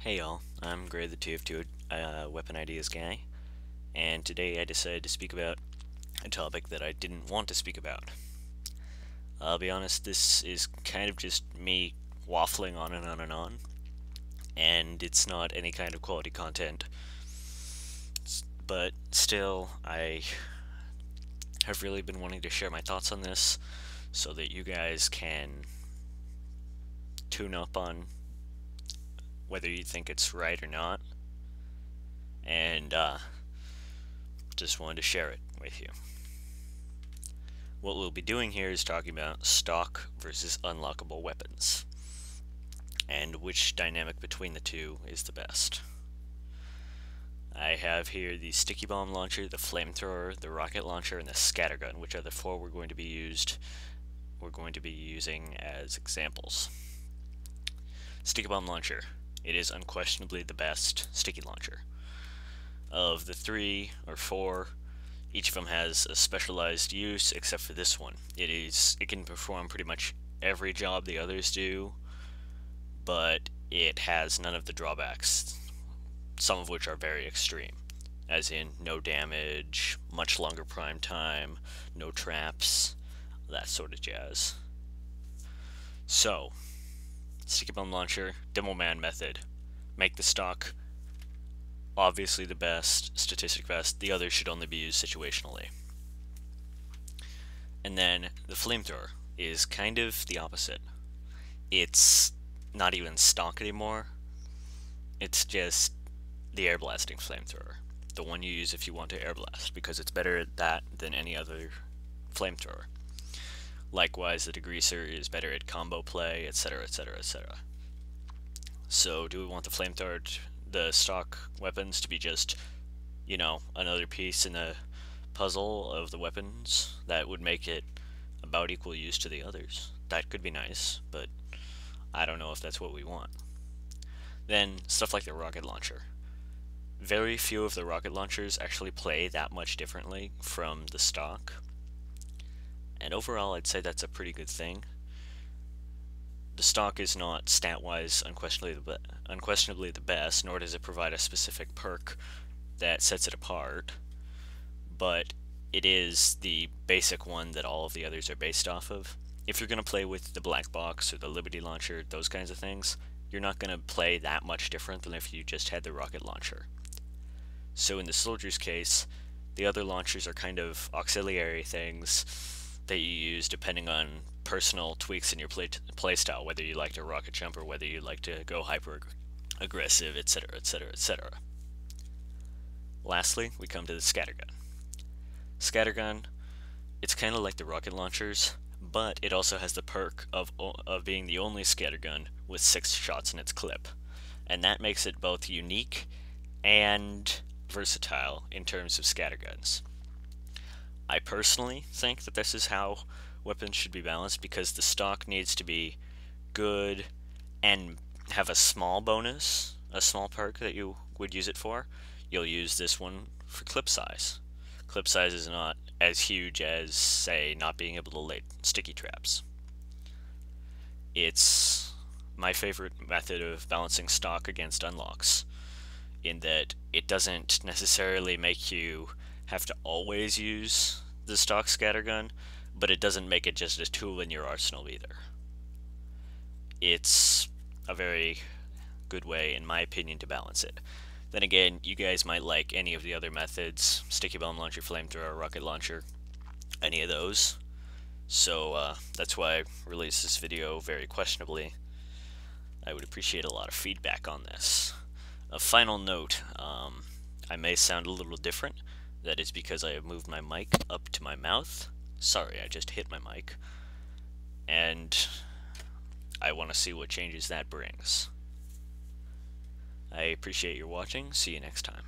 Hey y'all, I'm Gray the TF2 Weapon Ideas guy, and today I decided to speak about a topic that I didn't want to speak about. I'll be honest, this is kind of just me waffling on and on and on, and it's not any kind of quality content. But still, I have really been wanting to share my thoughts on this so that you guys can tune up on whether you think it's right or not, and just wanted to share it with you. What we'll be doing here is talking about stock versus unlockable weapons, and which dynamic between the two is the best. I have here the sticky bomb launcher, the flamethrower, the rocket launcher, and the scattergun, which are the four we're going to be using as examples. Sticky bomb launcher. It is unquestionably the best sticky launcher. Of the three or four, each of them has a specialized use except for this one. It can perform pretty much every job the others do, but it has none of the drawbacks, some of which are very extreme, as in no damage, much longer prime time, no traps, that sort of jazz. So, sticky bomb launcher, demo man method. Make the stock obviously the best, statistic best, the others should only be used situationally. And then the flamethrower is kind of the opposite. It's not even stock anymore, it's just the air blasting flamethrower, the one you use if you want to air blast, because it's better at that than any other flamethrower. Likewise, the degreaser is better at combo play, etc, etc, etc. So do we want the flamethrower, the stock weapons, to be just, another piece in the puzzle of the weapons that would make it about equal use to the others? That could be nice, but I don't know if that's what we want. Then, stuff like the rocket launcher. Very few of the rocket launchers actually play that much differently from the stock, and overall I'd say that's a pretty good thing. The stock is not stat-wise unquestionably the best, nor does it provide a specific perk that sets it apart, but it is the basic one that all of the others are based off of. If you're going to play with the black box or the Liberty launcher, those kinds of things, you're not going to play that much different than if you just had the rocket launcher. So in the soldier's case, the other launchers are kind of auxiliary things that you use depending on personal tweaks in your playstyle, whether you like to rocket jump or whether you like to go hyper aggressive, etc, etc, etc. Lastly, we come to the scattergun. Scattergun, it's kind of like the rocket launchers, but it also has the perk of being the only scattergun with 6 shots in its clip, and that makes it both unique and versatile in terms of scatterguns. I personally think that this is how weapons should be balanced, because the stock needs to be good and have a small bonus, a small perk that you would use it for. You'll use this one for clip size. Clip size is not as huge as, say, not being able to lay sticky traps. It's my favorite method of balancing stock against unlocks, in that it doesn't necessarily make you have to always use the stock scattergun, but it doesn't make it just a tool in your arsenal either. It's a very good way, in my opinion, to balance it. Then again, you guys might like any of the other methods, sticky bomb launcher, flamethrower, rocket launcher, any of those. So that's why I released this video very questionably. I would appreciate a lot of feedback on this. A final note, I may sound a little different. That is because I have moved my mic up to my mouth. Sorry, I just hit my mic. And I want to see what changes that brings. I appreciate your watching. See you next time.